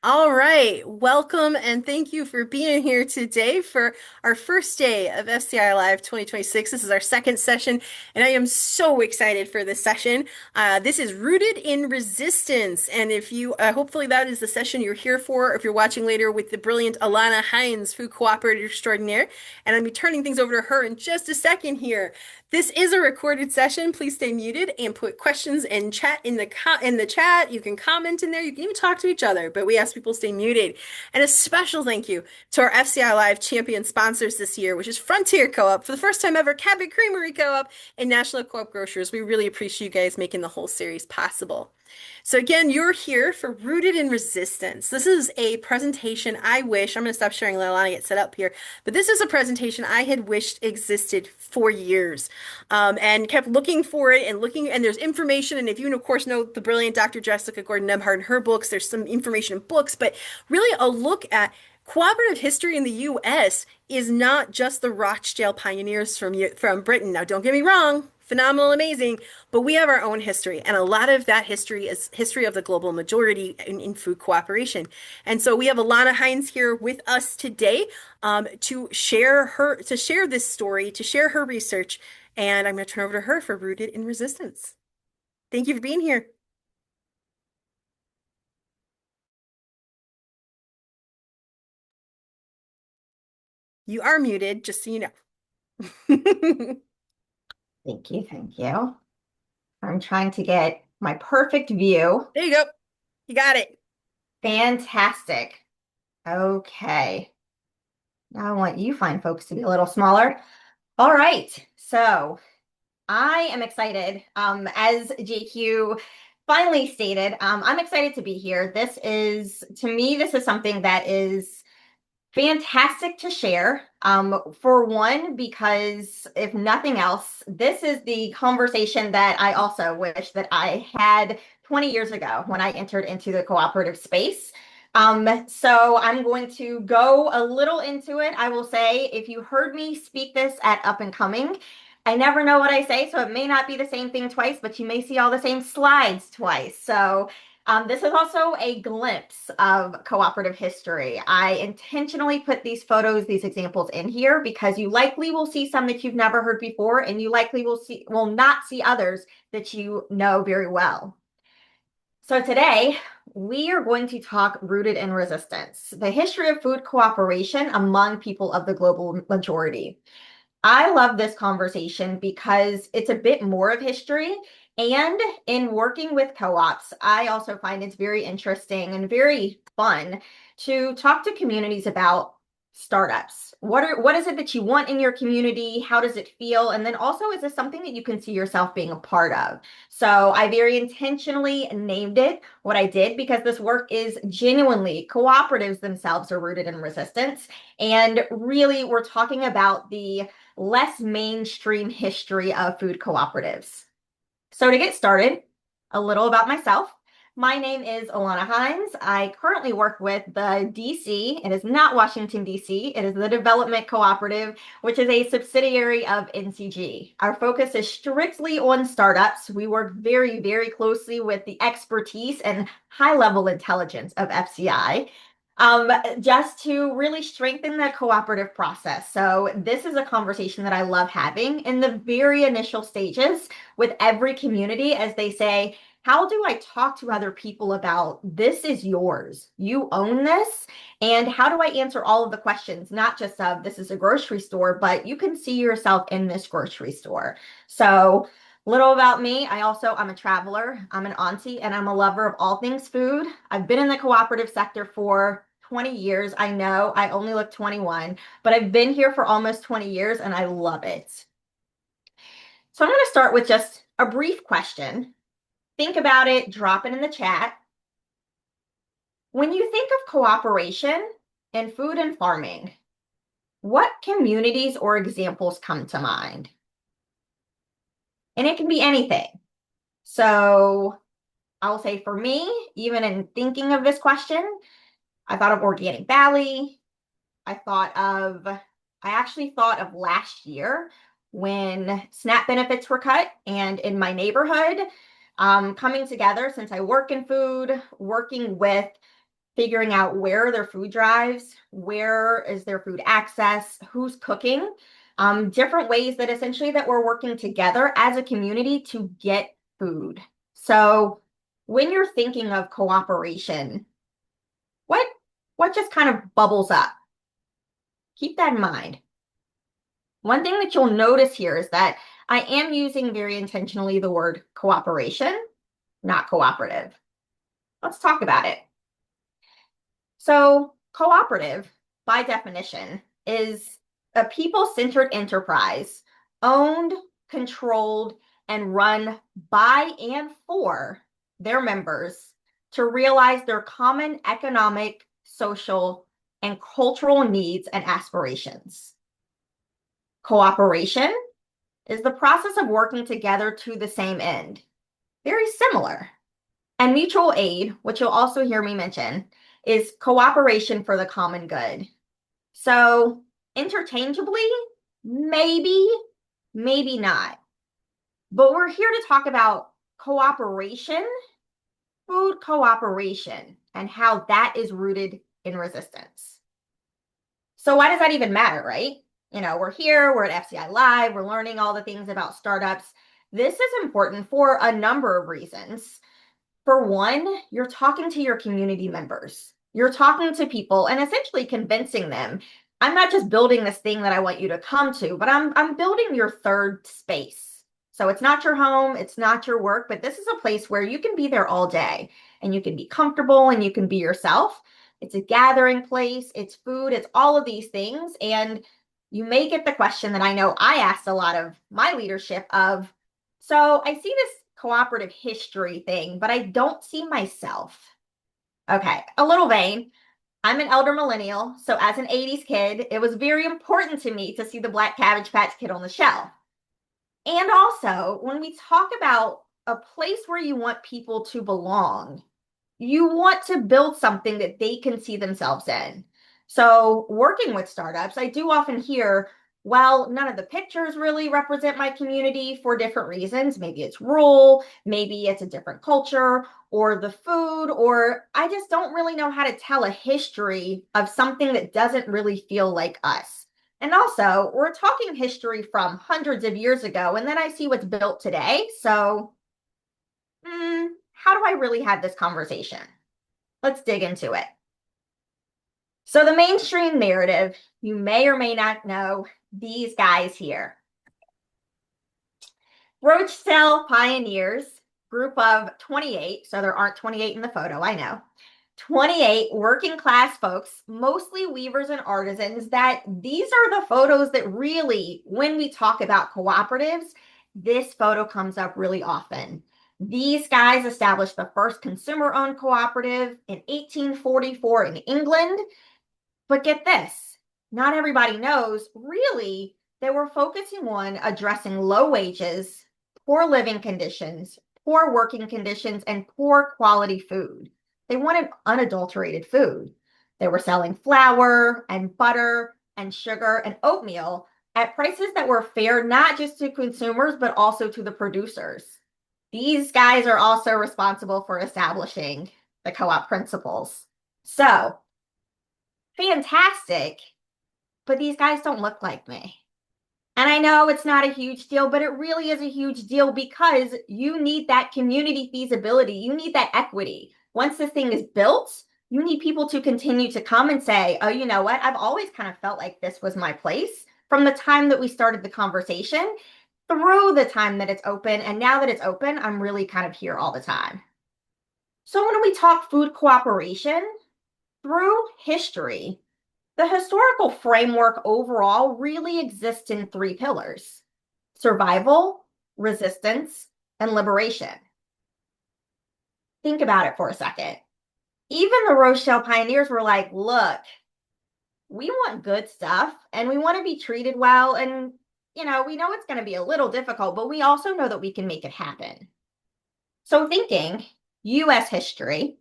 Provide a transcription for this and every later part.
All right, welcome and thank you for being here today for our first day of FCI Live 2026. This is our second session, and I am so excited for this session. This is Rooted in Resistance, and if you, hopefully that is the session you're here for, if you're watching later with the brilliant Alana Hines, food cooperative extraordinaire, and I'll be turning things over to her in just a second here. This is a recorded session. Please stay muted and put questions and chat in the chat. You can comment in there. You can even talk to each other, but we ask people stay muted. And a special thank you to our FCI Live champion sponsors this year, which is Frontier Co-op, for the first time ever, Cabot Creamery Co-op, and National Co-op Grocers. We really appreciate you guys making the whole series possible. So again, you're here for Rooted in Resistance. This is a presentation I wish, I'm going to stop sharing, let Alana get set up here, but this is a presentation I had wished existed for years, and kept looking for it and looking, and there's information, and if you, of course, know the brilliant Dr. Jessica Gordon-Nebhart and her books, there's some information in books, but really a look at cooperative history in the U.S. is not just the Rochdale pioneers from Britain. Now, don't get me wrong, phenomenal, amazing, but we have our own history, and a lot of that history is history of the global majority in food cooperation. And so we have Alana Hines here with us today, to share this story, to share her research, and I'm going to turn over to her for Rooted in Resistance. Thank you for being here. You are muted, just so you know. Thank you, thank you. I'm trying to get my perfect view. There you go. You got it. Fantastic. Okay. Now I want you fine folks to be a little smaller. All right. So I am excited. As JQ finally stated, I'm excited to be here. To me, this is something that is fantastic to share. For one, because if nothing else, this is the conversation that I also wish that I had 20 years ago when I entered into the cooperative space. So I'm going to go a little into it. I will say, if you heard me speak this at Up and Coming, I never know what I say, so it may not be the same thing twice, but you may see all the same slides twice. So this is also a glimpse of cooperative history. I intentionally put these photos, these examples in here because you likely will see some that you've never heard before, and you likely will not see others that you know very well. So today we are going to talk Rooted in Resistance, the history of food cooperation among people of the global majority. I love this conversation because it's a bit more of history. And in working with co-ops, I also find it's very interesting and very fun to talk to communities about startups. What is it that you want in your community? How does it feel? And then also, is this something that you can see yourself being a part of? So I very intentionally named it what I did because this work is genuinely, cooperatives themselves are rooted in resistance. And really, we're talking about the less mainstream history of food cooperatives. So to get started, a little about myself. My name is Alana Hines. I currently work with the DC. It is not Washington, DC. It is the Development Cooperative, which is a subsidiary of NCG. Our focus is strictly on startups. We work very, very closely with the expertise and high-level intelligence of FCI. Just to really strengthen the cooperative process. So this is a conversation that I love having in the very initial stages with every community as they say, how do I talk to other people about this is yours, you own this, and how do I answer all of the questions, not just of this is a grocery store, but you can see yourself in this grocery store. So little about me, I'm a traveler, I'm an auntie, and I'm a lover of all things food. I've been in the cooperative sector for 20 years. I know I only look 21, but I've been here for almost 20 years and I love it. So I'm going to start with just a brief question. Think about it, drop it in the chat. When you think of cooperation in food and farming, what communities or examples come to mind? And it can be anything. So I'll say for me, even in thinking of this question, I thought of Organic Valley. I actually thought of last year when SNAP benefits were cut, and in my neighborhood, coming together, since I work in food, working with figuring out where are their food drives, where is their food access, who's cooking, different ways that essentially that we're working together as a community to get food. So when you're thinking of cooperation, what what just kind of bubbles up? Keep that in mind. One thing that you'll notice here is that I am using very intentionally the word cooperation, not cooperative. Let's talk about it. So, cooperative, by definition, is a people-centered enterprise owned, controlled, and run by and for their members to realize their common economic, social, and cultural needs and aspirations. Cooperation is the process of working together to the same end. Very similar. And mutual aid, which you'll also hear me mention, is cooperation for the common good. So interchangeably, maybe, maybe not. But we're here to talk about cooperation, food cooperation, and how that is rooted in resistance. So why does that even matter, right? We're here, we're at FCI Live, we're learning all the things about startups. This is important for a number of reasons. For one, you're talking to your community members. You're talking to people and essentially convincing them, I'm not just building this thing that I want you to come to, but I'm building your third space. So it's not your home, it's not your work, but this is a place where you can be there all day and you can be comfortable and you can be yourself. It's a gathering place, it's food, it's all of these things. And you may get the question that I know I asked a lot of my leadership of, so I see this cooperative history thing, but I don't see myself. Okay, a little vain. I'm an elder millennial, so as an 80s kid, it was very important to me to see the Black Cabbage Patch Kid on the shelf. And also, when we talk about a place where you want people to belong, you want to build something that they can see themselves in. So, working with startups, I do often hear, well, none of the pictures really represent my community for different reasons. Maybe it's rural, maybe it's a different culture, or the food, or I just don't really know how to tell a history of something that doesn't really feel like us. And also, we're talking history from hundreds of years ago, and then I see what's built today. So, how do I really have this conversation? Let's dig into it. So the mainstream narrative, you may or may not know these guys here. Roachtail pioneers, group of 28, so there aren't 28 in the photo, I know. 28 working class folks, mostly weavers and artisans, that these are the photos that really, when we talk about cooperatives, this photo comes up really often. These guys established the first consumer-owned cooperative in 1844 in England. But get this, not everybody knows, really, they were focusing on addressing low wages, poor living conditions, poor working conditions, and poor quality food. They wanted unadulterated food. They were selling flour and butter and sugar and oatmeal at prices that were fair not just to consumers, but also to the producers. These guys are also responsible for establishing the co-op principles. So, fantastic, but these guys don't look like me. And I know it's not a huge deal, but it really is a huge deal because you need that community feasibility. You need that equity. Once this thing is built, you need people to continue to come and say, oh, you know what? I've always kind of felt like this was my place from the time that we started the conversation through the time that it's open. And now that it's open, I'm really kind of here all the time. So when we talk food cooperation through history, the historical framework overall really exists in three pillars: survival, resistance, and liberation. Think about it for a second. Even the Rochelle pioneers were like, look, we want good stuff and we want to be treated well. And, we know it's going to be a little difficult, but we also know that we can make it happen. So thinking US history,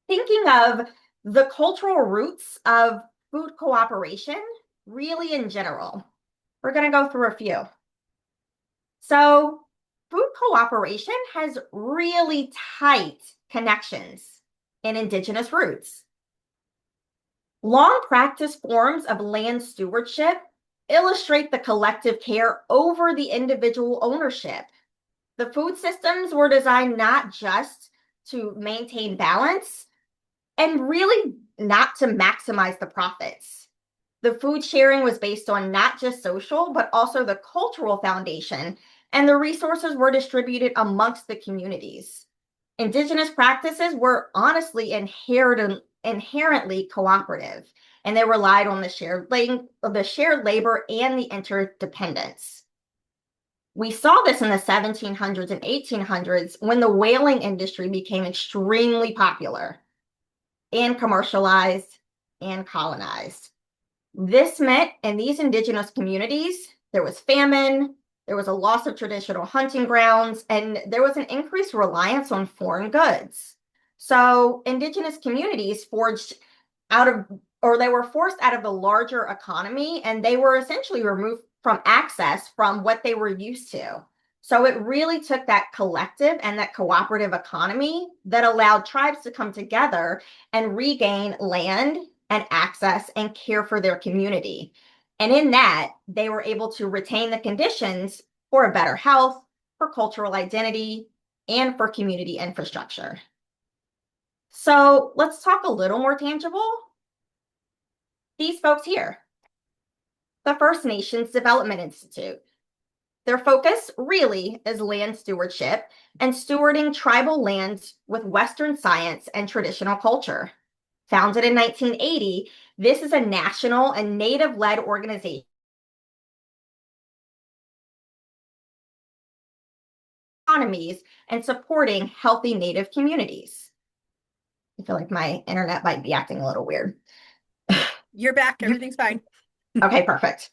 thinking of the cultural roots of food cooperation, really in general. We're going to go through a few. So food cooperation has really tight connections and indigenous roots. Long practice forms of land stewardship illustrate the collective care over the individual ownership. The food systems were designed not just to maintain balance and really not to maximize the profits. The food sharing was based on not just social, but also the cultural foundation, and the resources were distributed amongst the communities. Indigenous practices were honestly inherently cooperative, and they relied on the shared labor and the interdependence. We saw this in the 1700s and 1800s when the whaling industry became extremely popular and commercialized and colonized. This meant in these indigenous communities, there was famine, there was a loss of traditional hunting grounds, and there was an increased reliance on foreign goods. So indigenous communities forged out of, or they were forced out of the larger economy, and they were essentially removed from access from what they were used to. So it really took that collective and that cooperative economy that allowed tribes to come together and regain land and access and care for their community. And in that, they were able to retain the conditions for a better health, for cultural identity, and for community infrastructure. So let's talk a little more tangible. These folks here, the First Nations Development Institute. Their focus really is land stewardship and stewarding tribal lands with Western science and traditional culture. Founded in 1980, this is a national and Native-led organization economies and supporting healthy Native communities. I feel like my internet might be acting a little weird. You're back. Everything's fine. Okay, perfect.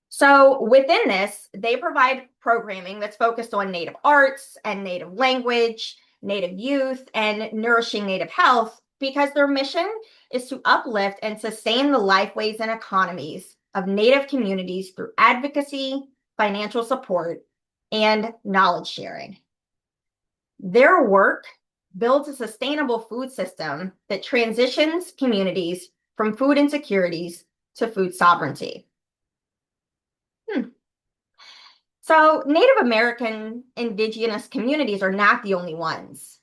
So within this, they provide programming that's focused on Native arts and Native language, Native youth, and nourishing Native health because their mission is to uplift and sustain the lifeways and economies of Native communities through advocacy, financial support, and knowledge sharing. Their work builds a sustainable food system that transitions communities from food insecurities to food sovereignty. So Native American indigenous communities are not the only ones.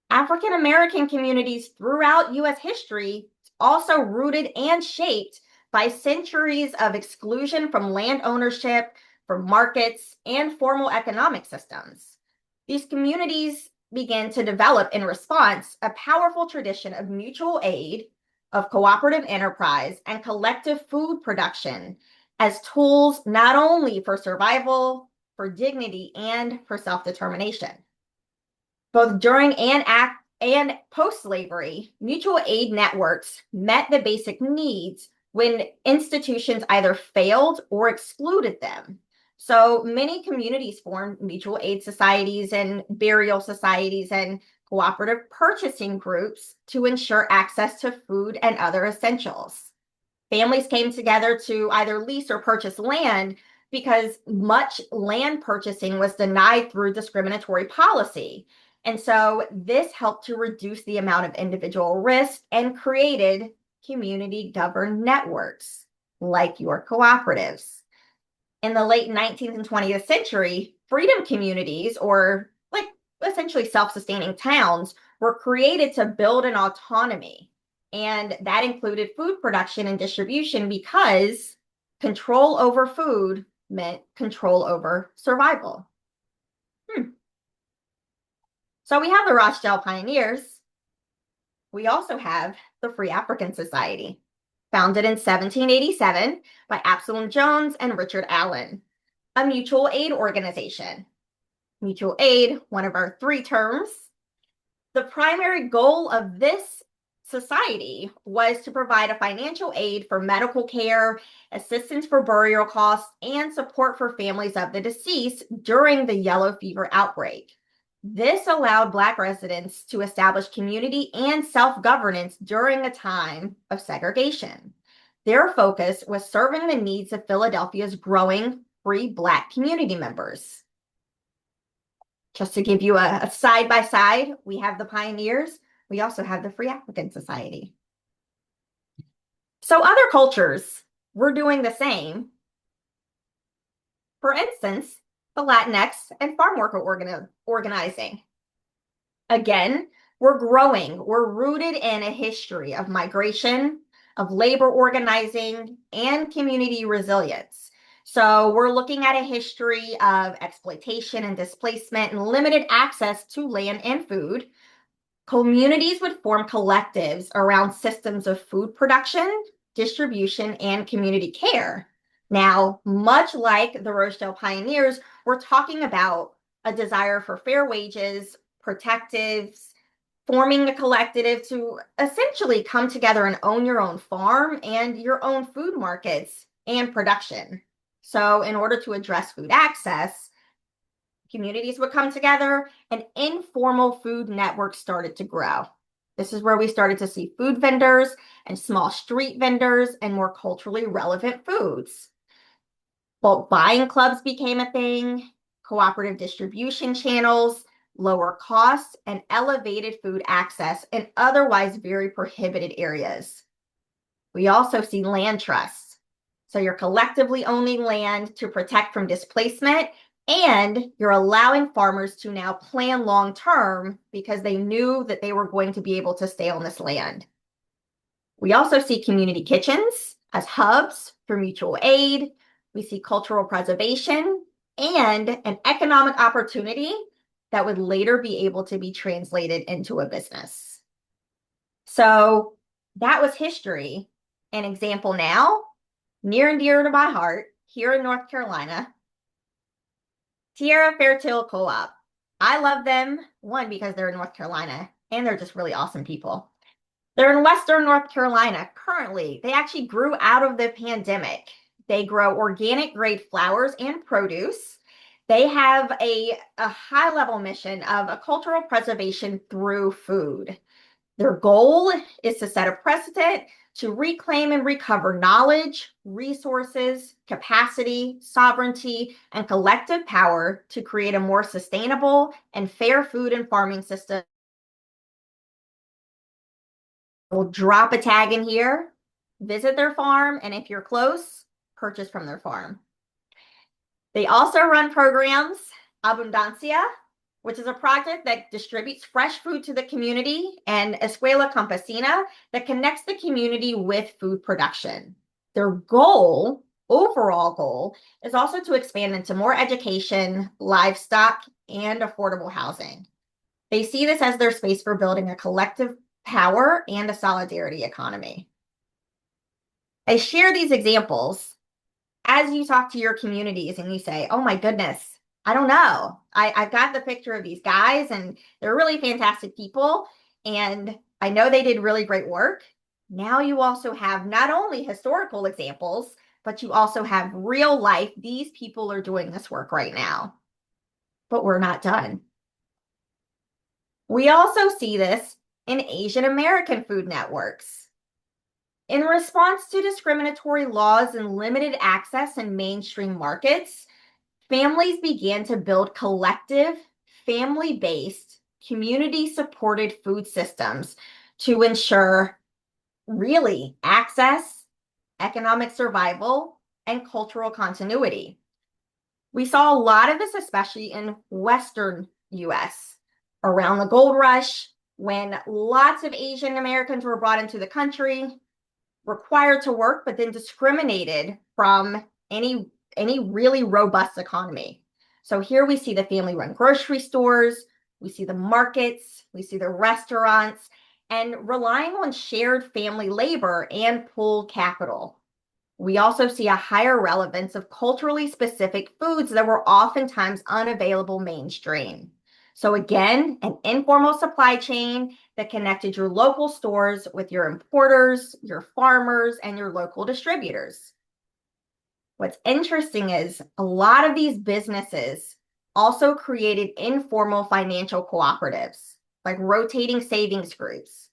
African American communities throughout US history also rooted and shaped by centuries of exclusion from land ownership, from markets, and formal economic systems. These communities began to develop in response a powerful tradition of mutual aid, of cooperative enterprise, and collective food production as tools not only for survival, for dignity, and for self-determination. Both during and post-slavery, mutual aid networks met the basic needs when institutions either failed or excluded them. So many communities formed mutual aid societies and burial societies and cooperative purchasing groups to ensure access to food and other essentials. Families came together to either lease or purchase land because much land purchasing was denied through discriminatory policy. And so this helped to reduce the amount of individual risk and created community-governed networks like your cooperatives. In the late 19th and 20th century, freedom communities, or like essentially self-sustaining towns, were created to build an autonomy. And that included food production and distribution because control over food meant control over survival. So we have the Rochdale Pioneers. We also have the Free African Society, founded in 1787 by Absalom Jones and Richard Allen, a mutual aid organization. Mutual aid, one of our three terms. The primary goal of this society was to provide a financial aid for medical care, assistance for burial costs, and support for families of the deceased during the yellow fever outbreak. This allowed Black residents to establish community and self-governance during a time of segregation. Their focus was serving the needs of Philadelphia's growing free Black community members. Just to give you a side by side, we have the pioneers. We also have the Free African Society. So other cultures were doing the same. For instance, the Latinx and farm worker organizing. Again, we're growing. We're rooted in a history of migration, of labor organizing, and community resilience. So we're looking at a history of exploitation and displacement and limited access to land and food. Communities would form collectives around systems of food production, distribution, and community care. Now, much like the Rochdale pioneers, we're talking about a desire for fair wages, protectives, forming a collective to essentially come together and own your own farm and your own food markets and production. So, in order to address food access, communities would come together and informal food networks started to grow. This is where we started to see food vendors and small street vendors and more culturally relevant foods. Bulk buying clubs became a thing, cooperative distribution channels, lower costs, and elevated food access in otherwise very prohibited areas. We also see land trusts. So you're collectively owning land to protect from displacement, and you're allowing farmers to now plan long term because they knew that they were going to be able to stay on this land. We also see community kitchens as hubs for mutual aid. We see cultural preservation and an economic opportunity that would later be able to be translated into a business. So that was history. An example now, near and dear to my heart, here in North Carolina, Tierra Fairtil Co-op. I love them, one, because they're in North Carolina, and they're just really awesome people. They're in Western North Carolina currently. They actually grew out of the pandemic. They grow organic grade flowers and produce. They have a high level mission of a cultural preservation through food. Their goal is to set a precedent to reclaim and recover knowledge, resources, capacity, sovereignty, and collective power to create a more sustainable and fair food and farming system. We'll drop a tag in here, visit their farm, and if you're close, purchase from their farm. They also run programs, Abundancia, which is a project that distributes fresh food to the community, and Escuela Campesina that connects the community with food production. Their goal, overall goal, is also to expand into more education, livestock, and affordable housing. They see this as their space for building a collective power and a solidarity economy. I share these examples as you talk to your communities and you say, oh my goodness, I don't know. I've got the picture of these guys and they're really fantastic people. And I know they did really great work. Now you also have not only historical examples, but you also have real life. These people are doing this work right now, but we're not done. We also see this in Asian American food networks. In response to discriminatory laws and limited access in mainstream markets, families began to build collective, family-based, community-supported food systems to ensure really access, economic survival, and cultural continuity. We saw a lot of this, especially in Western US, around the gold rush, when lots of Asian Americans were brought into the country, required to work, but then discriminated from any really robust economy. So here we see the family-run grocery stores, we see the markets, we see the restaurants, and relying on shared family labor and pooled capital. We also see a higher relevance of culturally specific foods that were oftentimes unavailable mainstream. So again, an informal supply chain that connected your local stores with your importers, your farmers, and your local distributors. What's interesting is a lot of these businesses also created informal financial cooperatives, like rotating savings groups,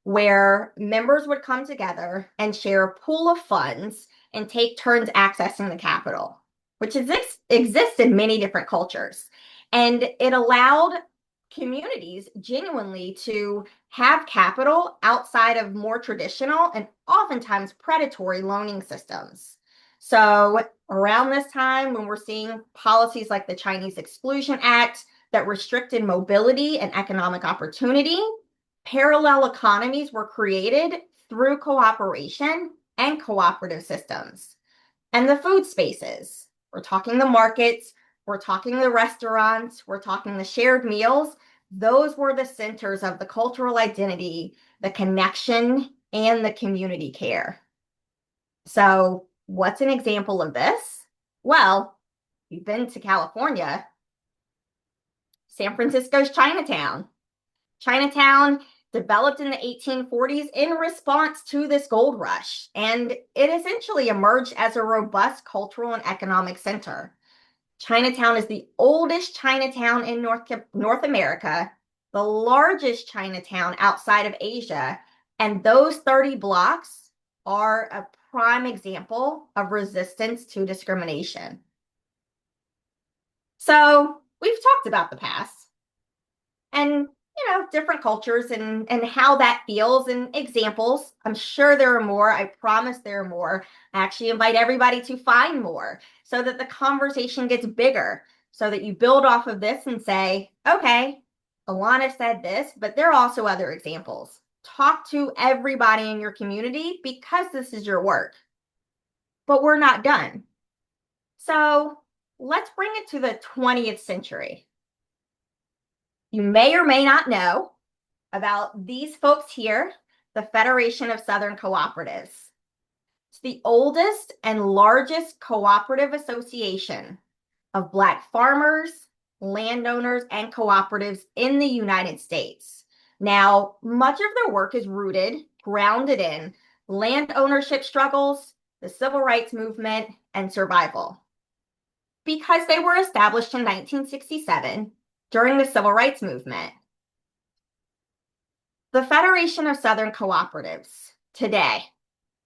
where members would come together and share a pool of funds and take turns accessing the capital, which exists in many different cultures. And it allowed communities genuinely to have capital outside of more traditional and oftentimes predatory loaning systems. So, around this time, when we're seeing policies like the Chinese Exclusion Act that restricted mobility and economic opportunity, parallel economies were created through cooperation and cooperative systems. And the food spaces, we're talking the markets, we're talking the restaurants, we're talking the shared meals. Those were the centers of the cultural identity, the connection, and the community care. So, what's an example of this? Well, you've been to California, San Francisco's Chinatown. Chinatown developed in the 1840s in response to this gold rush, and it essentially emerged as a robust cultural and economic center. Chinatown is the oldest Chinatown in North America, the largest Chinatown outside of Asia, and those 30 blocks are a prime example of resistance to discrimination. So we've talked about the past and different cultures and how that feels and examples. I'm sure there are more. I promise there are more. I actually invite everybody to find more so that the conversation gets bigger, so that you build off of this and say, okay, Alana said this, but there are also other examples. Talk to everybody in your community because this is your work. But we're not done. So let's bring it to the 20th century. You may or may not know about these folks here, the Federation of Southern Cooperatives. It's the oldest and largest cooperative association of Black farmers, landowners, and cooperatives in the United States. Now, much of their work is grounded in land ownership struggles, the civil rights movement, and survival. Because they were established in 1967 during the civil rights movement. The Federation of Southern Cooperatives today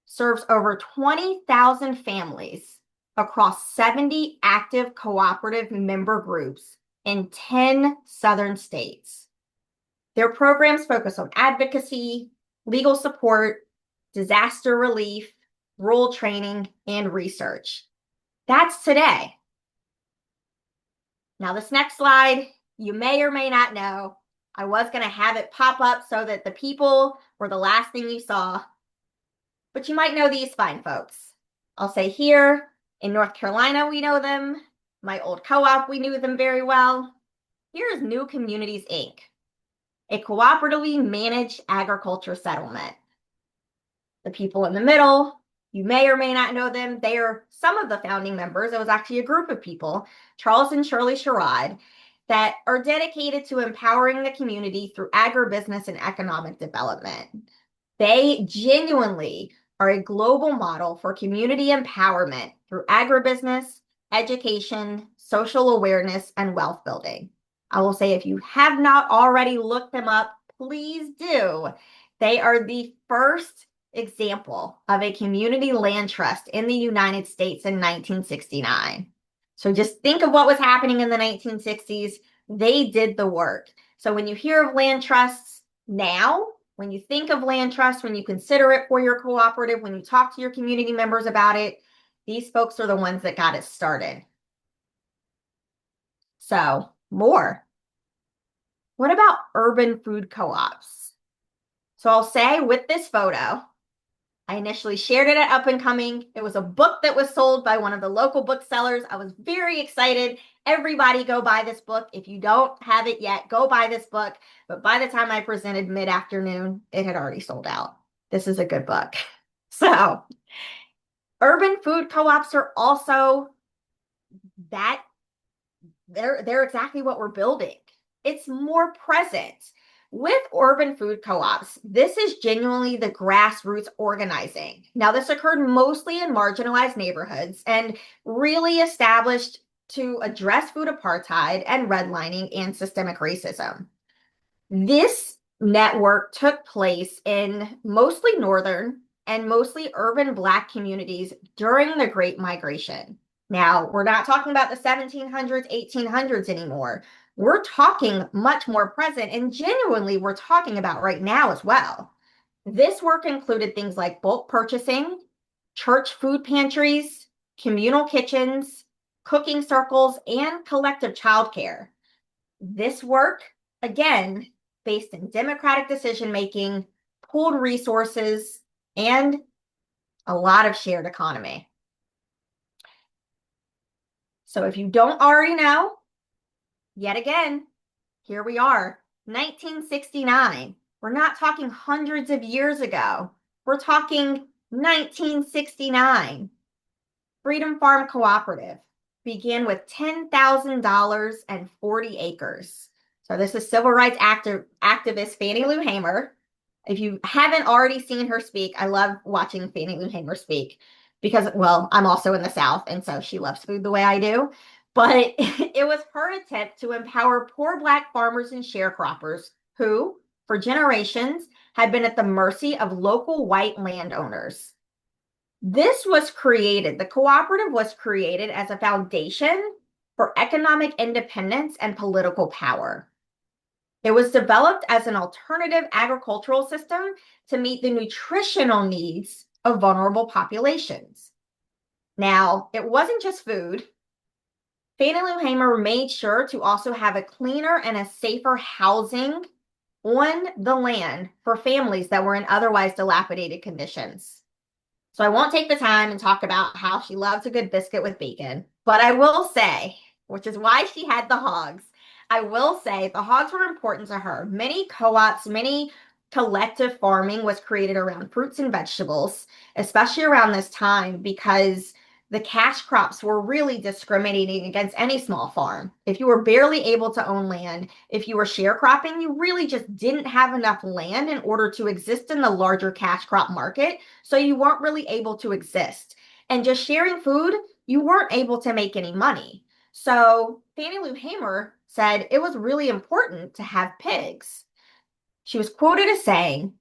serves over 20,000 families across 70 active cooperative member groups in 10 southern states. Their programs focus on advocacy, legal support, disaster relief, rural training, and research. That's today. Now, this next slide, you may or may not know, I was going to have it pop up so that the people were the last thing you saw. But you might know these fine folks. I'll say here in North Carolina, we know them. My old co-op, we knew them very well. Here's New Communities, Inc., a cooperatively managed agriculture settlement. The people in the middle, you may or may not know them. They are some of the founding members. It was actually a group of people, Charles and Shirley Sherrod, that are dedicated to empowering the community through agribusiness and economic development. They genuinely are a global model for community empowerment through agribusiness, education, social awareness, and wealth building. I will say, if you have not already looked them up, please do. They are the first example of a community land trust in the United States in 1969. So just think of what was happening in the 1960s. They did the work. So when you hear of land trusts now, when you think of land trusts, when you consider it for your cooperative, when you talk to your community members about it, these folks are the ones that got it started. So more. What about urban food co-ops? So I'll say with this photo, I initially shared it at Up and Coming. It was a book that was sold by one of the local booksellers. I was very excited. Everybody go buy this book. If you don't have it yet, go buy this book. But by the time I presented mid-afternoon, it had already sold out. This is a good book. So, urban food co-ops are also that, they're exactly what we're building. It's more present. With urban food co-ops, this is genuinely the grassroots organizing. Now, this occurred mostly in marginalized neighborhoods and really established to address food apartheid and redlining and systemic racism. This network took place in mostly northern and mostly urban Black communities during the Great Migration, Now, we're not talking about the 1700s, 1800s anymore. We're talking much more present, and genuinely, we're talking about right now as well. This work included things like bulk purchasing, church food pantries, communal kitchens, cooking circles, and collective childcare. This work, again, based in democratic decision making, pooled resources, and a lot of shared economy. So if you don't already know, yet again, here we are, 1969. We're not talking hundreds of years ago. We're talking 1969. Freedom Farm Cooperative began with $10,000 and 40 acres. So this is civil rights activist Fannie Lou Hamer. If you haven't already seen her speak, I love watching Fannie Lou Hamer speak because, well, I'm also in the South, and so she loves food the way I do. But it was her attempt to empower poor Black farmers and sharecroppers who, for generations, had been at the mercy of local white landowners. The cooperative was created as a foundation for economic independence and political power. It was developed as an alternative agricultural system to meet the nutritional needs of vulnerable populations. Now, it wasn't just food. Fannie Lou Hamer made sure to also have a cleaner and a safer housing on the land for families that were in otherwise dilapidated conditions. So I won't take the time and talk about how she loves a good biscuit with bacon, but I will say, which is why she had the hogs, I will say the hogs were important to her. Many co-ops, many collective farming was created around fruits and vegetables, especially around this time because the cash crops were really discriminating against any small farm. If you were barely able to own land, if you were sharecropping, you really just didn't have enough land in order to exist in the larger cash crop market. So you weren't really able to exist. And just sharing food, you weren't able to make any money. So Fannie Lou Hamer said it was really important to have pigs. She was quoted as saying,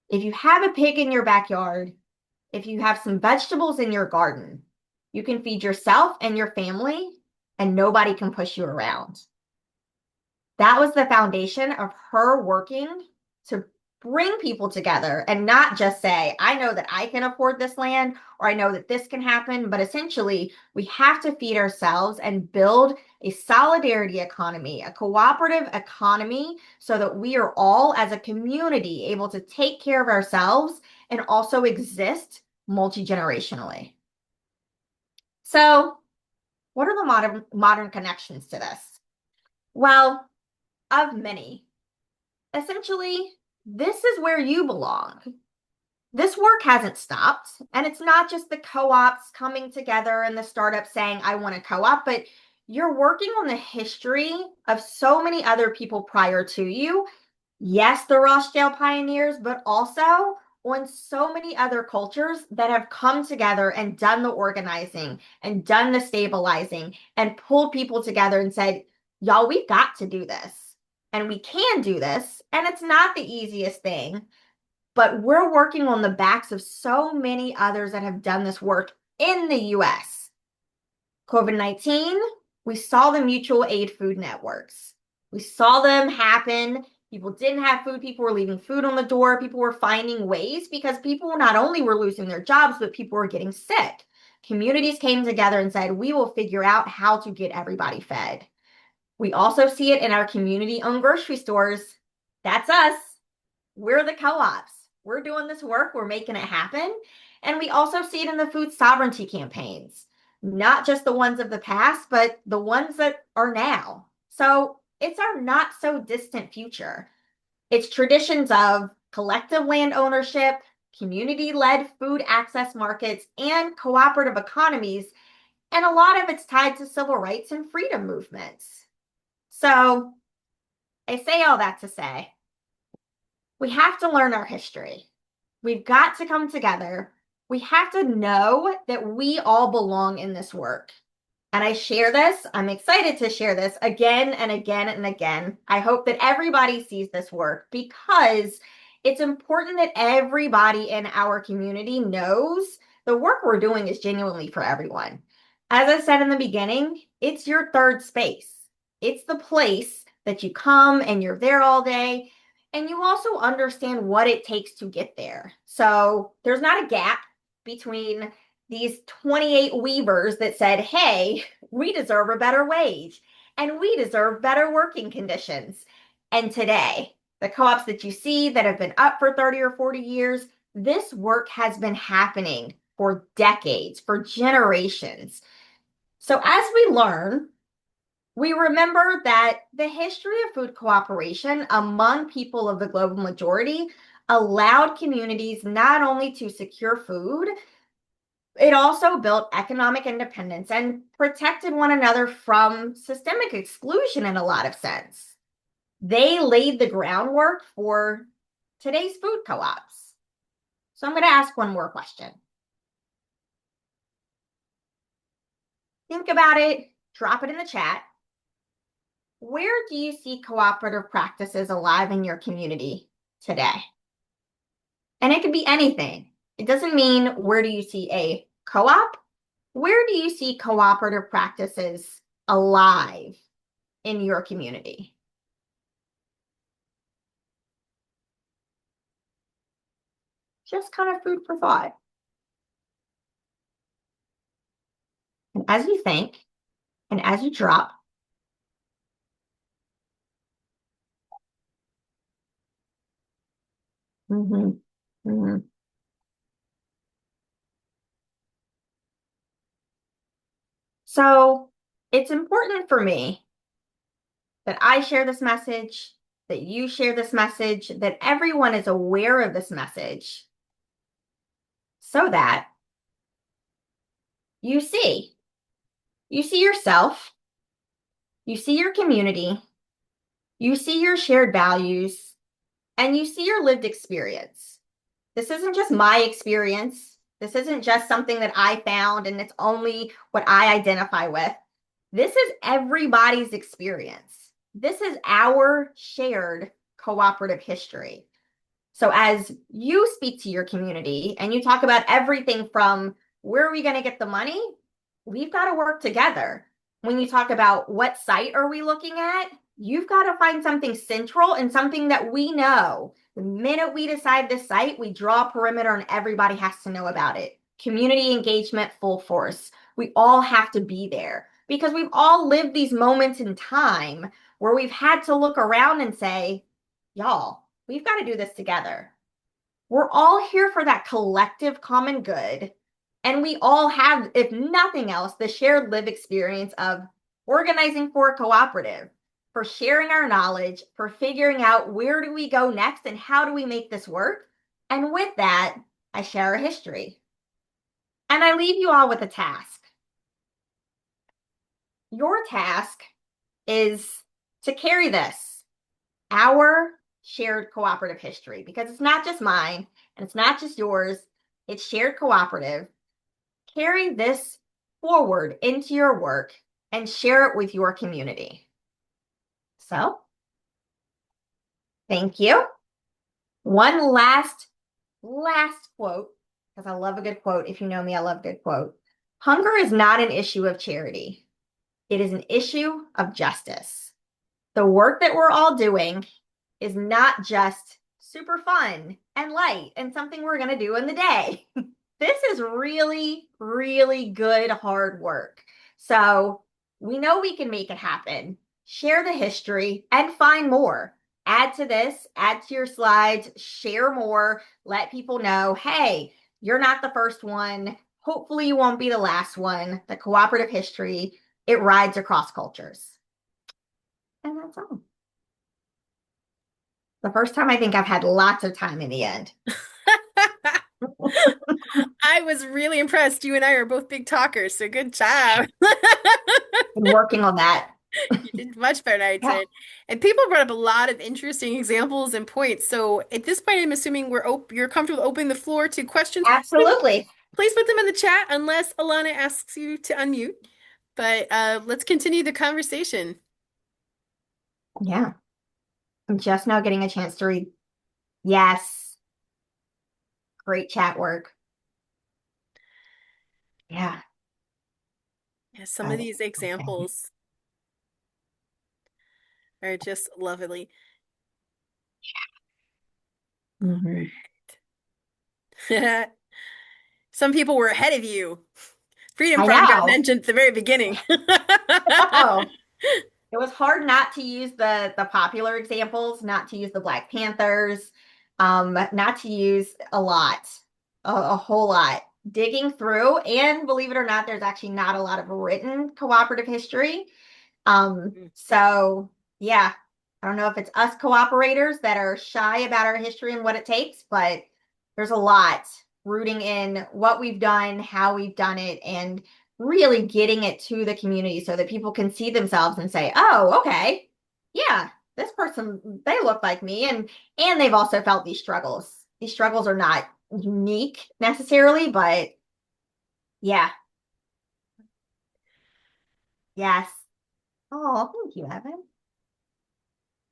if you have a pig in your backyard, if you have some vegetables in your garden, you can feed yourself and your family, and nobody can push you around. That was the foundation of her working to bring people together and not just say, I know that I can afford this land or I know that this can happen, but essentially we have to feed ourselves and build a solidarity economy, a cooperative economy, so that we are all as a community able to take care of ourselves and also exist multi-generationally. So, what are the modern connections to this? Well, of many. Essentially, this is where you belong. This work hasn't stopped, and it's not just the co-ops coming together and the startups saying, I want to co-op, but you're working on the history of so many other people prior to you. Yes, the Rothschild pioneers, but also on so many other cultures that have come together and done the organizing and done the stabilizing and pulled people together and said, y'all, we've got to do this and we can do this. And it's not the easiest thing, but we're working on the backs of so many others that have done this work in the US. COVID-19, we saw the mutual aid food networks. We saw them happen. People didn't have food. People were leaving food on the door. People were finding ways because people not only were losing their jobs, but people were getting sick. Communities came together and said, we will figure out how to get everybody fed. We also see it in our community-owned grocery stores. That's us. We're the co-ops. We're doing this work. We're making it happen. And we also see it in the food sovereignty campaigns, not just the ones of the past, but the ones that are now. So it's our not so distant future. It's traditions of collective land ownership, community-led food access markets, and cooperative economies. And a lot of it's tied to civil rights and freedom movements. So I say all that to say, we have to learn our history. We've got to come together. We have to know that we all belong in this work. And I share this. I'm excited to share this again and again and again. I hope that everybody sees this work because it's important that everybody in our community knows the work we're doing is genuinely for everyone. As I said in the beginning, it's your third space. It's the place that you come and you're there all day, and you also understand what it takes to get there. So there's not a gap between these 28 weavers that said, hey, we deserve a better wage and we deserve better working conditions. And today, the co-ops that you see that have been up for 30 or 40 years, this work has been happening for decades, for generations. So as we learn, we remember that the history of food cooperation among people of the global majority allowed communities not only to secure food, it also built economic independence and protected one another from systemic exclusion in a lot of sense. They laid the groundwork for today's food co-ops. So I'm going to ask one more question. Think about it, drop it in the chat. Where do you see cooperative practices alive in your community today? And it could be anything. It doesn't mean where do you see a co-op? Where do you see cooperative practices alive in your community? Just kind of food for thought. And as you think, and as you drop, mhm, mhm. So it's important for me that I share this message, that you share this message, that everyone is aware of this message so that you see, you see yourself, you see your community, you see your shared values, and you see your lived experience. This isn't just my experience. This isn't just something that I found and it's only what I identify with. This is everybody's experience. This is our shared cooperative history. So as you speak to your community and you talk about everything from where are we going to get the money, we've got to work together. When you talk about what site are we looking at, you've got to find something central and something that we know. The minute we decide this site, we draw a perimeter and everybody has to know about it. Community engagement, full force. We all have to be there because we've all lived these moments in time where we've had to look around and say, y'all, we've got to do this together. We're all here for that collective common good. And we all have, if nothing else, the shared live experience of organizing for a cooperative, for sharing our knowledge, for figuring out where do we go next and how do we make this work. And with that, I share a history. And I leave you all with a task. Your task is to carry this, our shared cooperative history, because it's not just mine and it's not just yours, it's shared cooperative. Carry this forward into your work and share it with your community. So, thank you. One last quote, because I love a good quote. If you know me, I love a good quote. Hunger is not an issue of charity. It is an issue of justice. The work that we're all doing is not just super fun and light and something we're going to do in the day. This is really, really good, hard work. So we know we can make it happen. Share the history and find more. Add to this, add to your slides, share more, let people know, hey, you're not the first one. Hopefully you won't be the last one. The cooperative history, it rides across cultures. And that's all. The first time I think I've had lots of time in the end. I was really impressed. You and I are both big talkers, so good job. Been working on that. You did much better than I Yeah, did. And people brought up a lot of interesting examples and points. So at this point, I'm assuming you're comfortable opening the floor to questions. absolutely. Please put them in the chat unless Alana asks you to unmute. But let's continue the conversation. Yeah, I'm just now getting a chance to read. Yes, great chat work. Yeah. Yeah, some of Oh, these okay. examples are just lovely. All Mhm. right. Some people were ahead of you. Freedom I Farm got know. mentioned at the very beginning. Oh, it was hard not to use the popular examples, not to use the Black Panthers, not to use a lot, a whole lot. Digging through, and believe it or not, there's actually not a lot of written cooperative history. So yeah, I don't know if it's us cooperators that are shy about our history and what it takes, but there's a lot rooting in what we've done, how we've done it, and really getting it to the community so that people can see themselves and say, "Oh, okay, yeah, this person, they look like me," and they've also felt these struggles. These struggles are not unique necessarily, but yeah, yes. Oh, thank you, Evan.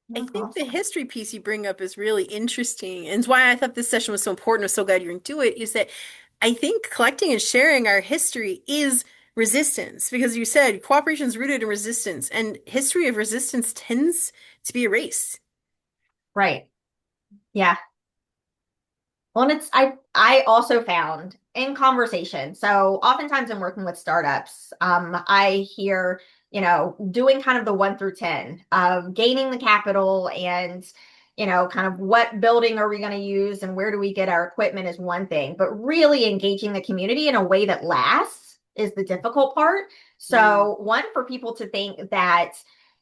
I That's think the awesome. history piece you bring up is really interesting. And it's why I thought this session was so important. I'm so glad you're into it. Is that I think collecting and sharing our history is resistance because you said cooperation is rooted in resistance, and history of resistance tends to be erased. Right. Yeah. Well, and I also found in conversation. So oftentimes in working with startups, I hear, doing kind of the 1 through 10 of gaining the capital and, kind of what building are we going to use and where do we get our equipment is one thing, but really engaging the community in a way that lasts is the difficult part. Mm, So one, for people to think that,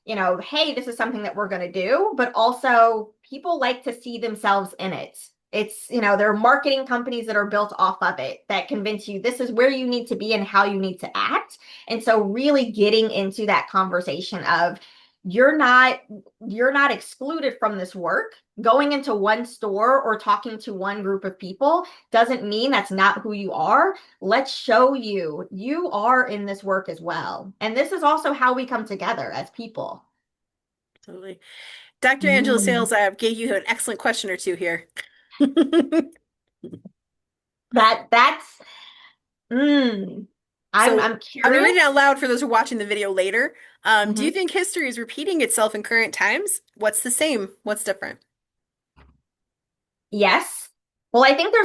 hey, this is something that we're going to do, but also people like to see themselves in it. It's, there are marketing companies that are built off of it that convince you this is where you need to be and how you need to act. And so really getting into that conversation of you're not you're not excluded from this work. Going into one store or talking to one group of people doesn't mean that's not who you are. Let's show you you are in this work as well. And this is also how we come together as people. totally. Dr. Angela Mm. Sales, I gave you an excellent question or two here. That's mm, So I'm I'm gonna read it out curious. loud for those who are watching the video later. Do you Mhm. think history is repeating itself in current times? What's the same? What's different? Yes. Well, I think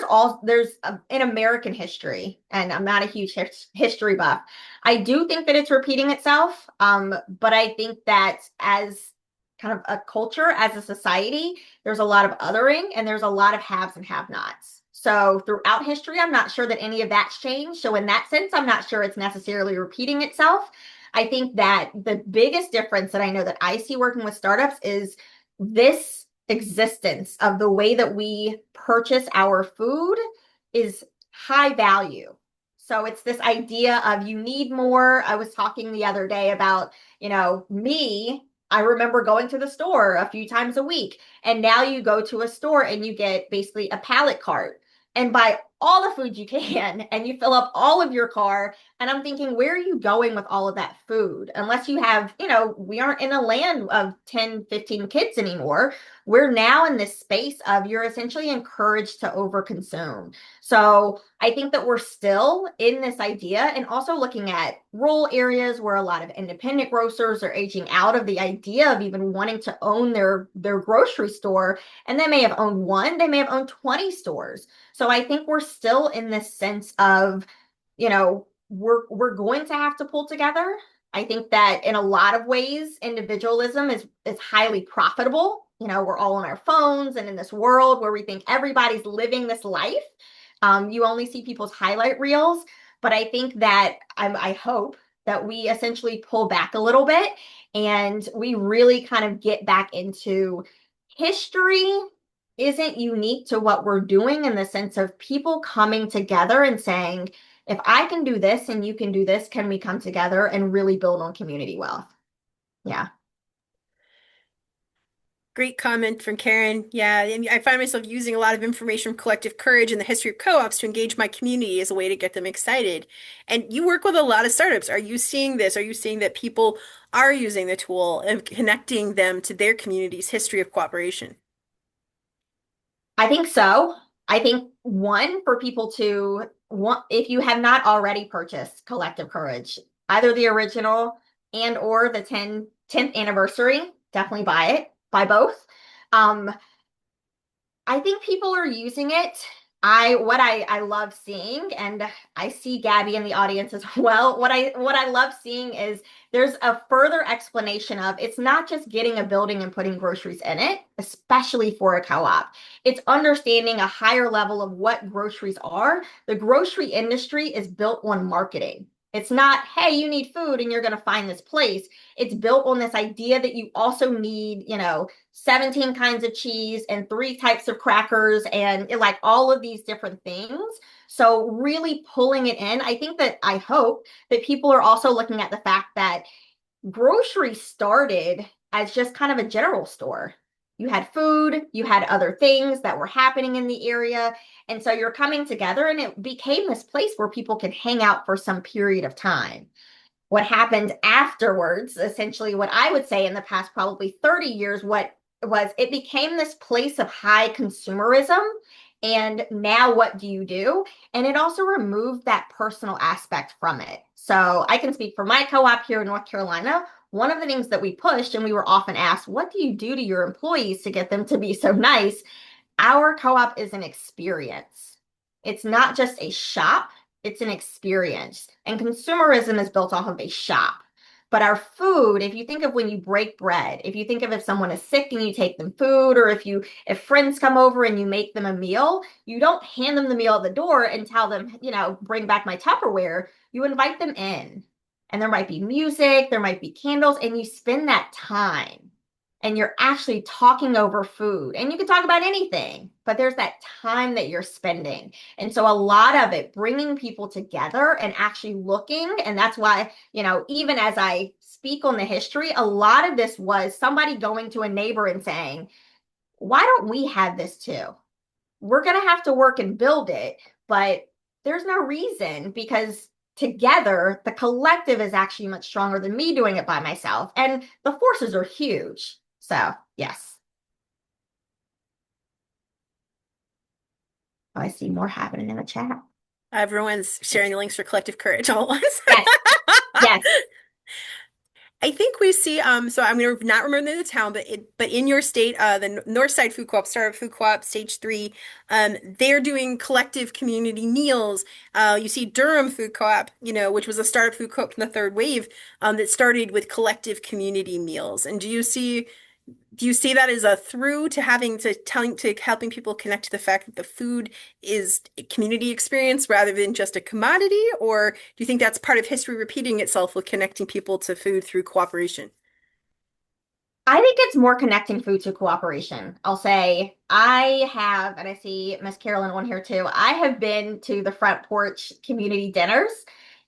in American history, and I'm not a huge history buff. I do think that it's repeating itself. But I think that as kind of a culture, as a society, there's a lot of othering and there's a lot of haves and have-nots. So throughout history, I'm not sure that any of that's changed. So in that sense, I'm not sure it's necessarily repeating itself. I think that the biggest difference that I know that I see working with startups is this existence of the way that we purchase our food is high value. So it's this idea of you need more. I was talking the other day about, me. I remember going to the store a few times a week, and now you go to a store and you get basically a pallet cart and buy all the food you can and you fill up all of your car. And I'm thinking, where are you going with all of that food? Unless you have, we aren't in a land of 10, 15 kids anymore. We're now in this space of you're essentially encouraged to overconsume. So I think that we're still in this idea and also looking at rural areas where a lot of independent grocers are aging out of the idea of even wanting to own their grocery store. And they may have owned one, they may have owned 20 stores. So I think we're still in this sense of, we're going to have to pull together. I think that in a lot of ways, individualism is highly profitable. We're all on our phones and in this world where we think everybody's living this life. You only see people's highlight reels, but I think that I hope that we essentially pull back a little bit and we really kind of get back into history isn't unique to what we're doing in the sense of people coming together and saying, if I can do this and you can do this, can we come together and really build on community wealth? Yeah. Great comment from Karen. Yeah, and I find myself using a lot of information from Collective Courage and the history of co-ops to engage my community as a way to get them excited. And you work with a lot of startups. Are you seeing this? Are you seeing that people are using the tool and connecting them to their community's history of cooperation? I think so. I think one, for people to want, if you have not already purchased Collective Courage, either the original and or the 10th anniversary. Definitely buy it. Buy both. Um, I think people are using it. I love seeing, and I see Gabby in the audience as well. What I love seeing is there's a further explanation of it's not just getting a building and putting groceries in it, especially for a co-op. It's understanding a higher level of what groceries are. The grocery industry is built on marketing. It's not, hey, you need food and you're going to find this place. It's built on this idea that you also need, 17 kinds of cheese and three types of crackers and like all of these different things. So really pulling it in. I hope that people are also looking at the fact that grocery started as just kind of a general store. You had food, you had other things that were happening in the area. And so you're coming together and it became this place where people could hang out for some period of time. What happened afterwards, essentially what I would say in the past probably 30 years, what was it became this place of high consumerism. And now what do you do? And it also removed that personal aspect from it. So I can speak for my co-op here in North Carolina. One of the things that we pushed, and we were often asked, what do you do to your employees to get them to be so nice? Our co-op is an experience. It's not just a shop, it's an experience. And consumerism is built off of a shop. But our food, if you think of when you break bread, if you think of if someone is sick and you take them food, or if friends come over and you make them a meal, you don't hand them the meal at the door and tell them, bring back my Tupperware. You invite them in. And there might be music, there might be candles, and you spend that time and you're actually talking over food. And you can talk about anything, but there's that time that you're spending. And so a lot of it, bringing people together and actually looking, and that's why, even as I speak on the history, a lot of this was somebody going to a neighbor and saying, why don't we have this too? We're going to have to work and build it, but there's no reason because together the collective is actually much stronger than me doing it by myself. And the forces are huge. So, yes. Oh, I see more happening in the chat. Everyone's sharing the links for collective courage all at once. Yes, yes. I think we see so I'm gonna not remember the town, but in your state, the Northside Food Co-op, Startup Food Co-op, Stage 3, they're doing collective community meals. You see Durham Food Co-op, which was a startup food co-op from the third wave, that started with collective community meals. And do you see that as a through to helping people connect to the fact that the food is a community experience rather than just a commodity? Or do you think that's part of history repeating itself with connecting people to food through cooperation? I think it's more connecting food to cooperation. I'll say I have, and I see Miss Carolyn on here too. I have been to the front porch community dinners.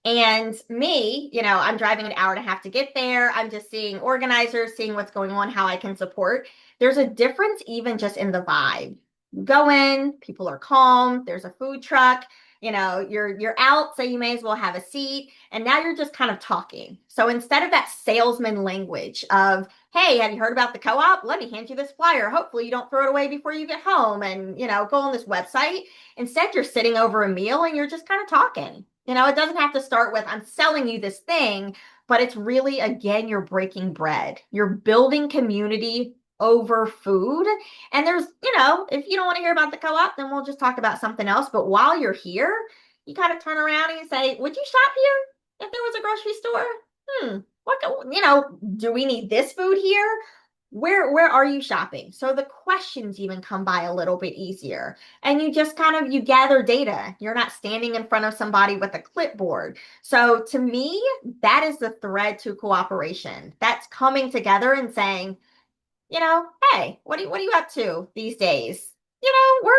And me, I'm driving an hour and a half to get there. I'm just seeing organizers, seeing what's going on, how I can support. There's a difference even just in the vibe. You go in, people are calm, there's a food truck, you're out, so you may as well have a seat. And now you're just kind of talking. So instead of that salesman language of, hey, have you heard about the co-op? Let me hand you this flyer. Hopefully you don't throw it away before you get home and, go on this website. Instead, you're sitting over a meal and you're just kind of talking. It doesn't have to start with, I'm selling you this thing, but it's really, again, you're breaking bread. You're building community over food. And there's, if you don't want to hear about the co-op, then we'll just talk about something else. But while you're here, you kind of turn around and you say, would you shop here if there was a grocery store? Do we need this food here? Where are you shopping? So the questions even come by a little bit easier. And you just kind of you gather data. You're not standing in front of somebody with a clipboard. So to me, that is the thread to cooperation. That's coming together and saying, hey, what are you up to these days?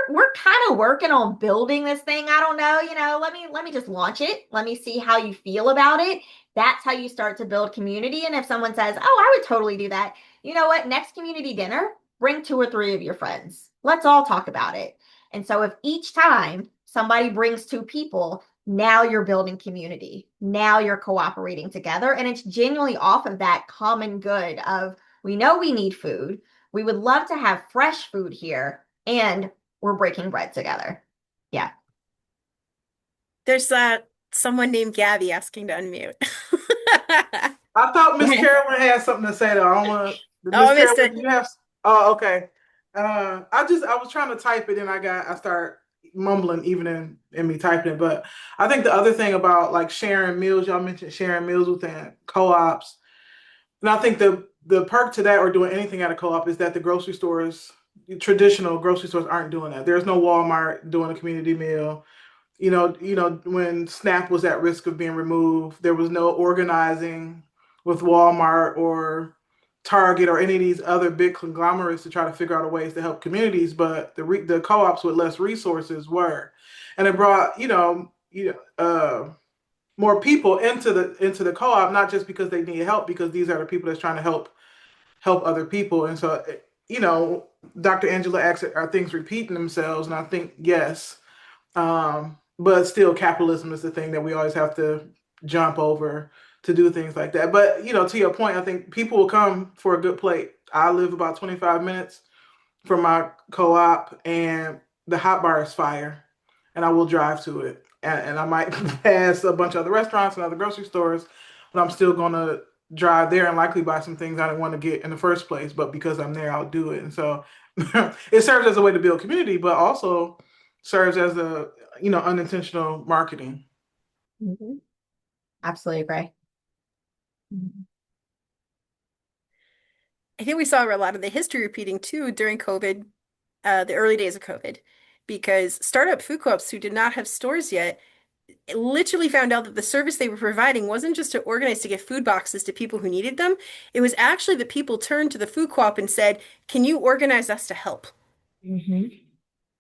We're kind of working on building this thing. I don't know, let me just launch it. Let me see how you feel about it. That's how you start to build community. And if someone says, oh, I would totally do that, you know what? Next community dinner, bring two or three of your friends. Let's all talk about it. And so if each time somebody brings two people, now you're building community. Now you're cooperating together. And it's genuinely off of that common good of we know we need food. We would love to have fresh food here, and we're breaking bread together. Yeah. There's someone named Gabby asking to unmute. I thought Miss Carolyn had something to say though. I don't want to. Oh, Miss I missed Carolyn, it. do you have? Oh, okay. I was trying to type it and I start mumbling even in me typing it. But I think the other thing about like sharing meals, y'all mentioned sharing meals within co-ops, and I think the perk to that or doing anything at a co-op is that the grocery stores, traditional grocery stores, aren't doing that. There's no Walmart doing a community meal. When SNAP was at risk of being removed, there was no organizing with Walmart or Target or any of these other big conglomerates to try to figure out a ways to help communities. But the co-ops with less resources were, and it brought more people into the co-op, not just because they need help, because these are the people that's trying to help other people. And so, you know, Dr. Angela asked, are things repeating themselves? And I think yes. But still, capitalism is the thing that we always have to jump over to do things like that. But to your point, I think people will come for a good plate. I live about 25 minutes from my co-op, and the hot bar is fire, and I will drive to it. And I might pass a bunch of other restaurants and other grocery stores, but I'm still gonna drive there and likely buy some things I didn't want to get in the first place. But because I'm there, I'll do it. And so it serves as a way to build community, but also serves as a unintentional marketing. Mhm. Absolutely agree. Mhm. I think we saw a lot of the history repeating too during COVID, the early days of COVID, because startup food co-ops who did not have stores yet literally found out that the service they were providing wasn't just to organize to get food boxes to people who needed them. It was actually that people turned to the food co-op and said, "Can you organize us to help?" Mhm.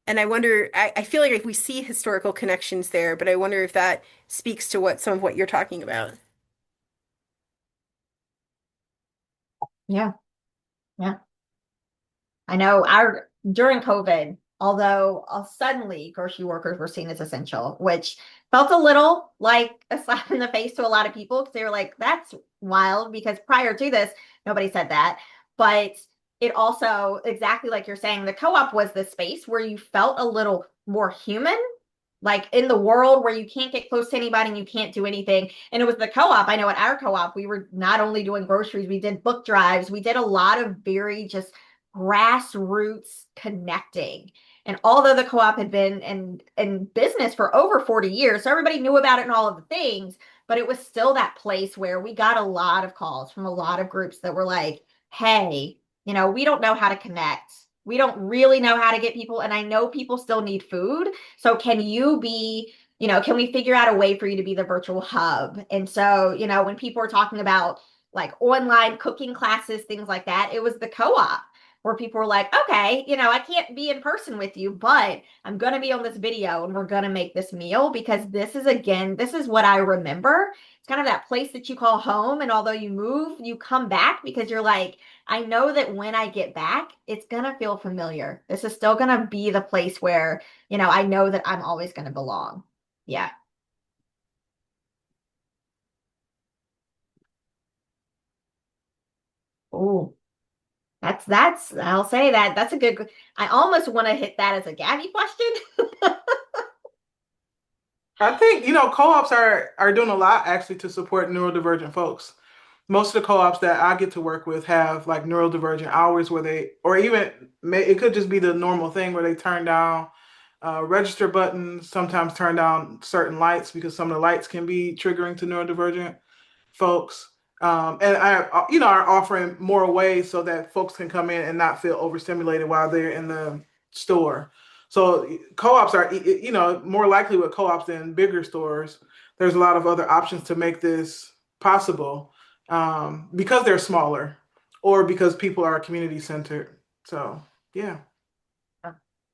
And I wonder, I feel like we see historical connections there, but I wonder if that speaks to what some of what you're talking about. Yeah. Yeah. I know our during COVID, although suddenly grocery workers were seen as essential, which felt a little like a slap in the face to a lot of people because they were like, that's wild because prior to this, nobody said that. But it also, exactly like you're saying, the co-op was the space where you felt a little more human, like in the world where you can't get close to anybody and you can't do anything. And it was the co-op. I know at our co-op, we were not only doing groceries, we did book drives, we did a lot of very just grassroots connecting. And although the co-op had been in business for over 40 years, so everybody knew about it and all of the things, but it was still that place where we got a lot of calls from a lot of groups that were like, hey, we don't know how to connect. We don't really know how to get people. And I know people still need food. So can you be, can we figure out a way for you to be the virtual hub? And so, when people are talking about like online cooking classes, things like that, it was the co-op where people were like, okay, I can't be in person with you, but I'm going to be on this video and we're going to make this meal because this is what I remember. It's kind of that place that you call home. And although you move, you come back because you're like, I know that when I get back, it's going to feel familiar. This is still going to be the place where I know that I'm always going to belong. Yeah. Oh, I'll say that. That's a good, I almost want to hit that as a Gabby question. I think co-ops are doing a lot actually to support neurodivergent folks. Most of the co-ops that I get to work with have like neurodivergent hours where they, or even it could just be the normal thing where they turn down register buttons, sometimes turn down certain lights because some of the lights can be triggering to neurodivergent folks. And are offering more ways so that folks can come in and not feel overstimulated while they're in the store. So co-ops are, more likely with co-ops than bigger stores. There's a lot of other options to make this possible because they're smaller or because people are community centered. So yeah.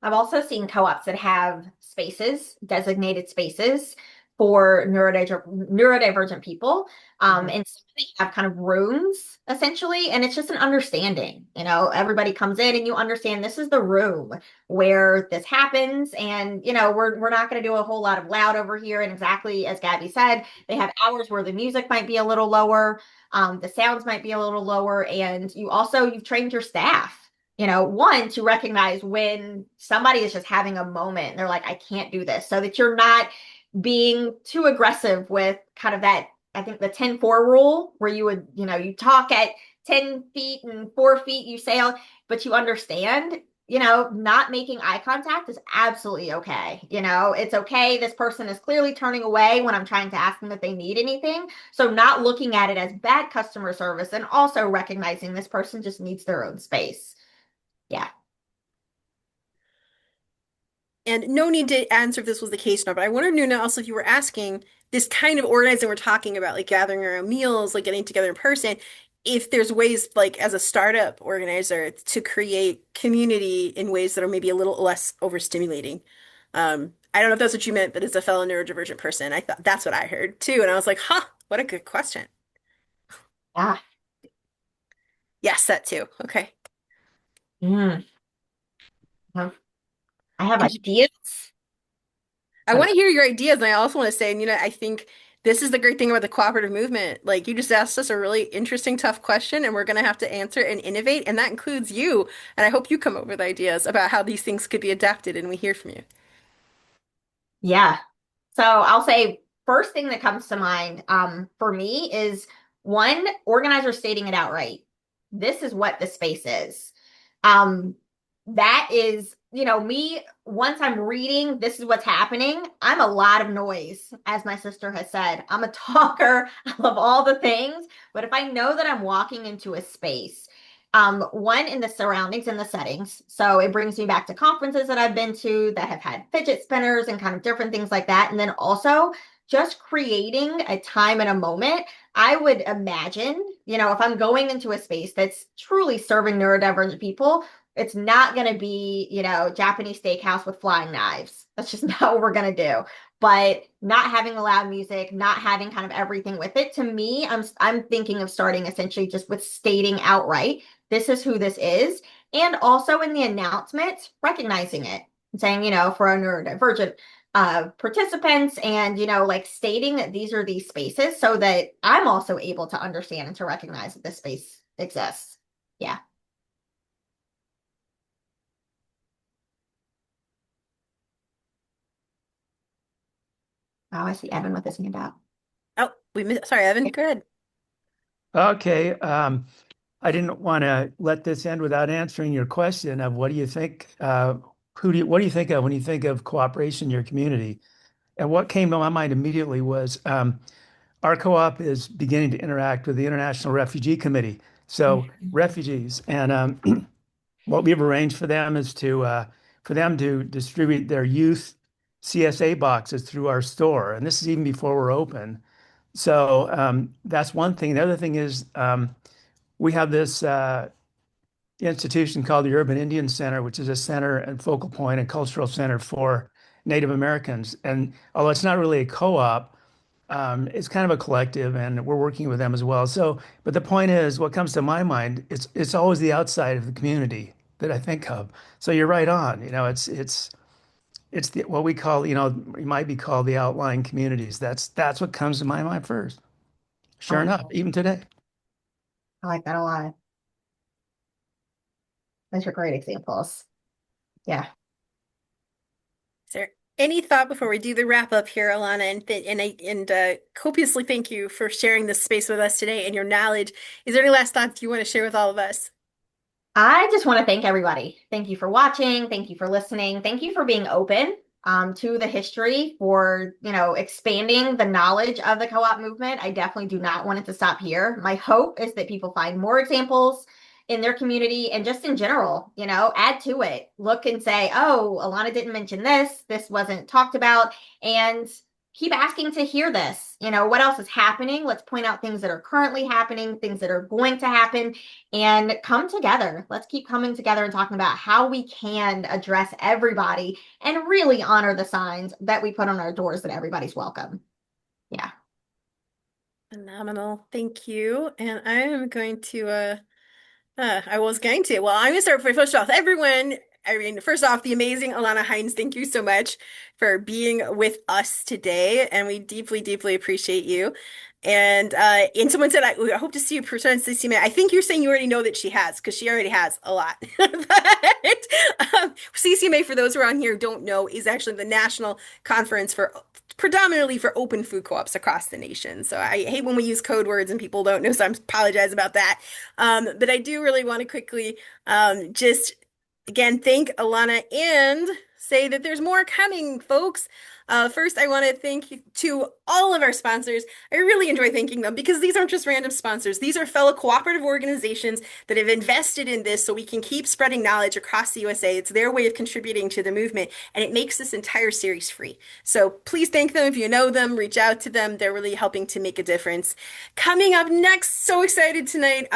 I've also seen co-ops that have spaces, designated spaces for neurodivergent people. Mhm. And so they have kind of rooms essentially, and it's just an understanding. Everybody comes in and you understand this is the room where this happens, and we're not going to do a whole lot of loud over here. And exactly as Gabby said, they have hours where the music might be a little lower, the sounds might be a little lower, and you've trained your staff one to recognize when somebody is just having a moment and they're like, I can't do this, so that you're not being too aggressive with kind of that I think the 10-4 rule, where you would, you talk at 10 feet and 4 feet, you say, but you understand, not making eye contact is absolutely okay. It's okay. This person is clearly turning away when I'm trying to ask them if they need anything. So not looking at it as bad customer service and also recognizing this person just needs their own space. Yeah. And no need to answer if this was the case or not, but I wanted to know also if you were asking this kind of organizing we're talking about, like gathering around meals, like getting together in person, if there's ways, like as a startup organizer, to create community in ways that are maybe a little less overstimulating. I don't know if that's what you meant, but as a fellow neurodivergent person, I thought that's what I heard too. And I was like, huh, what a good question. Yeah. Yes, that too. Okay. Mm. I have And ideas. I But want to hear your ideas, and I also want to say, and I think this is the great thing about the cooperative movement. Like, you just asked us a really interesting, tough question, and we're going to have to answer and innovate, and that includes you. And I hope you come up with ideas about how these things could be adapted, and we hear from you. yeah. So I'll say first thing that comes to mind for me is one, organizer stating it outright. This is what the space is. Um, that is, me, once I'm reading, this is what's happening. I'm a lot of noise, as my sister has said. I'm a talker. I love all the things. But if I know that I'm walking into a space, one in the surroundings and the settings. So it brings me back to conferences that I've been to that have had fidget spinners and kind of different things like that. And then also just creating a time and a moment. I would imagine, if I'm going into a space that's truly serving neurodivergent people, it's not going to be, Japanese steakhouse with flying knives. That's just not what we're going to do. But not having loud music, not having kind of everything with it. To me, I'm thinking of starting essentially just with stating outright, this is who this is, and also in the announcement, recognizing it and saying, for our neurodivergent participants and, like stating that these are these spaces so that I'm also able to understand and to recognize that this space exists. Yeah. Oh, I see Evan with his hand up. Oh, sorry, Evan, go ahead. Okay. I didn't want to let this end without answering your question of what do you think, what do you think of when you think of cooperation in your community? And what came to my mind immediately was our co-op is beginning to interact with the International Refugee Committee. So refugees, and what we've arranged for them is for them to distribute their youth CSA boxes through our store, and this is even before we're open. So that's one thing. The other thing is we have this institution called the Urban Indian Center, which is a center and focal point and cultural center for Native Americans. And although it's not really a co-op, it's kind of a collective, and we're working with them as well. So, but the point is, what comes to my mind, it's always the outside of the community that I think of. So you're right on. It's what we call, it might be called the outlying communities. That's what comes to my mind first. Sure Oh, enough, even today. I like that a lot. Those are great examples. Yeah. Is there any thought before we do the wrap up here, Alana? And copiously thank you for sharing this space with us today and your knowledge. Is there any last thoughts you want to share with all of us? I just want to thank everybody. Thank you for watching. Thank you for listening. Thank you for being open to the history, for, expanding the knowledge of the co-op movement. I definitely do not want it to stop here. My hope is that people find more examples in their community and just in general, add to it. Look and say, oh, Alana didn't mention this. This wasn't talked about. And keep asking to hear this. What else is happening? Let's point out things that are currently happening, things that are going to happen, and come together. Let's keep coming together and talking about how we can address everybody and really honor the signs that we put on our doors that everybody's welcome. Yeah. Phenomenal. Thank you. And I am going to I was going to. Well, I'm going to start first off. Everyone, I mean, first off, the amazing Alana Hines, thank you so much for being with us today. And we deeply, deeply appreciate you. And someone said, I hope to see you present CC May. I think you're saying you already know that she has, because she already has a lot. CCMA, for those who are on here don't know, is actually the national conference for predominantly for open food co-ops across the nation. So I hate when we use code words and people don't know, so I apologize about that. But I do really want to quickly just again thank Alana and say that there's more coming, folks. First, I want to thank you to all of our sponsors. I really enjoy thanking them because these aren't just random sponsors. These are fellow cooperative organizations that have invested in this so we can keep spreading knowledge across the USA. It's their way of contributing to the movement, and it makes this entire series free. So please thank them. If you know them, reach out to them. They're really helping to make a difference. Coming up next, so excited tonight.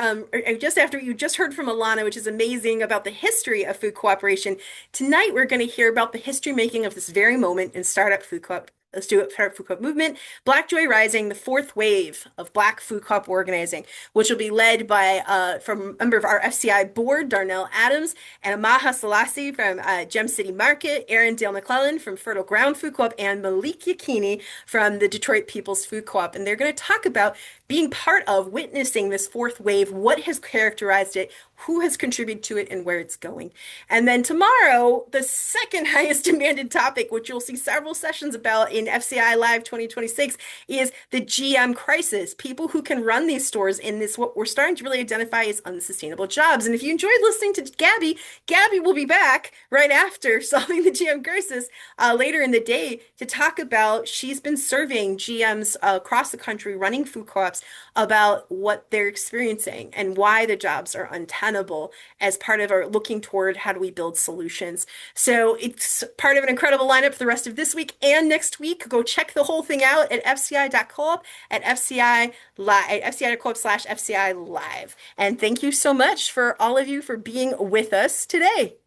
Just after you just heard from Alana, which is amazing about the history of food cooperation. Tonight, we're going to hear about the history making of this very moment in startup food co-op. Let's do it. Startup food co-op movement, Black Joy Rising, the fourth wave of Black food co-op organizing, which will be led by from a member of our FCI board, Darnell Adams, and Amaha Selassie from Gem City Market, Aaron Dale McClellan from Fertile Ground Food Co-op, and Malik Yakini from the Detroit People's Food Co-op. And they're going to talk about being part of witnessing this fourth wave, what has characterized it, who has contributed to it, and where it's going. And then tomorrow, the second highest demanded topic, which you'll see several sessions about in FCI Live 2026, is the GM crisis. People who can run these stores in this, what we're starting to really identify as unsustainable jobs. And if you enjoyed listening to Gabby, Gabby will be back right after solving the GM crisis later in the day to talk about, she's been surveying GMs across the country running food co-ops about what they're experiencing and why the jobs are untenable as part of our looking toward how do we build solutions. So it's part of an incredible lineup for the rest of this week and next week. Go check the whole thing out at fci.coop at FCI live at fci.coop/FCI live. And thank you so much for all of you for being with us today.